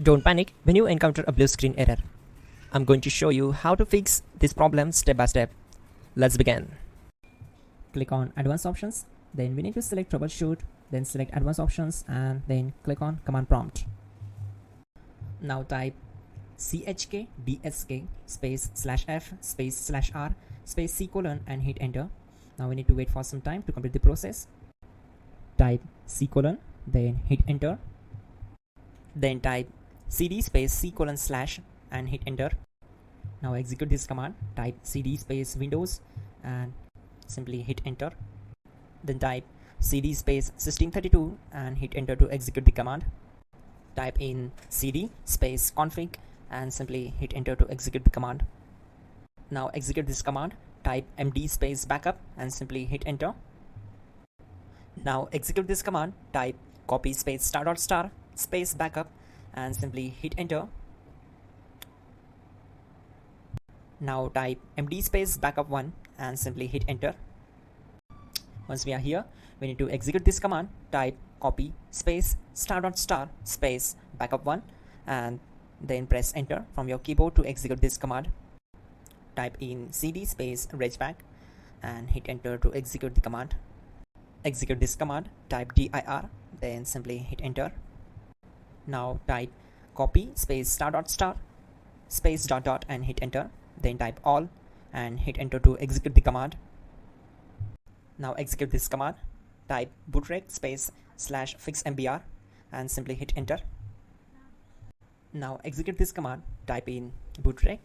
Don't panic when you encounter a blue screen error. I'm going to show you how to fix this problem step by step. Let's begin. Click on Advanced Options, then we need to select Troubleshoot, then select Advanced Options and then click on Command Prompt. Now type chkdsk space /f space /r space c colon and hit enter. Now we need to wait for some time to complete the process. Type c colon, then hit enter. Then type cd space c colon / and hit enter. Now execute this command. Type cd space windows and simply hit enter. Then type cd space system32 and hit enter to execute the command. Type in cd space config and simply hit enter to execute the command. Now execute this command. Type md space backup and simply hit enter. Now execute this command. Type copy space ** space backup and simply hit enter. Now type md space backup1 and simply hit enter. Once we are here, we need to execute this command. Type copy space ** space backup1 and then press enter from your keyboard to execute this command. Type in cd space regback and hit enter to execute the command. Execute this command. Type dir then simply hit enter. Now type copy space ** space ... and hit enter. Then type all and hit enter to execute the command. Now execute this command. Type bootrec space /fixmbr and simply hit enter. Now execute this command. Type in bootrec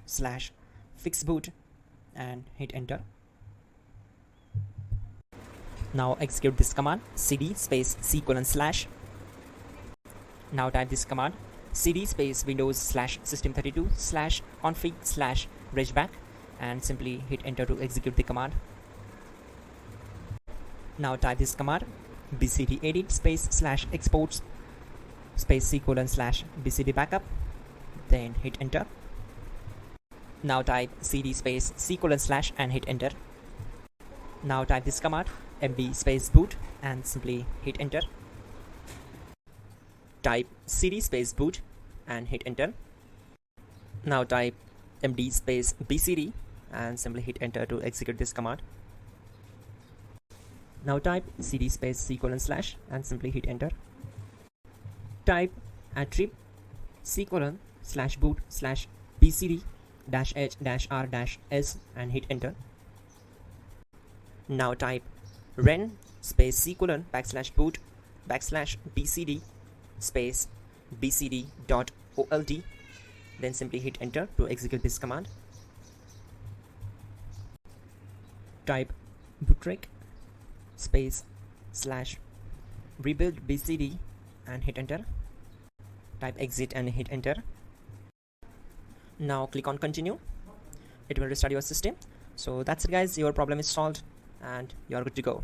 /fixboot and hit enter. Now execute this command. Cd space c colon /. Now type this command. Cd space windows /system32 /config /regback and simply hit enter to execute the command. Now type this command. bcd edit space /exports space c colon /bcd backup then hit enter. Now type cd space c colon / and hit enter. Now type this command. md space boot and simply hit enter. Type cd space boot and hit enter. Now type md space bcd and simply hit enter to execute this command. Now type cd space c colon / and simply hit enter. Type attrib c colon /boot /bcd -h -r -s and hit enter. Now type ren space c colon /boot /bcd space bcd.old then simply hit enter to execute this command. Type bootrec space /rebuild bcd and hit enter. Type exit and hit enter. Now click on continue. It will restart your system. So that's it guys, your problem is solved and you are good to go.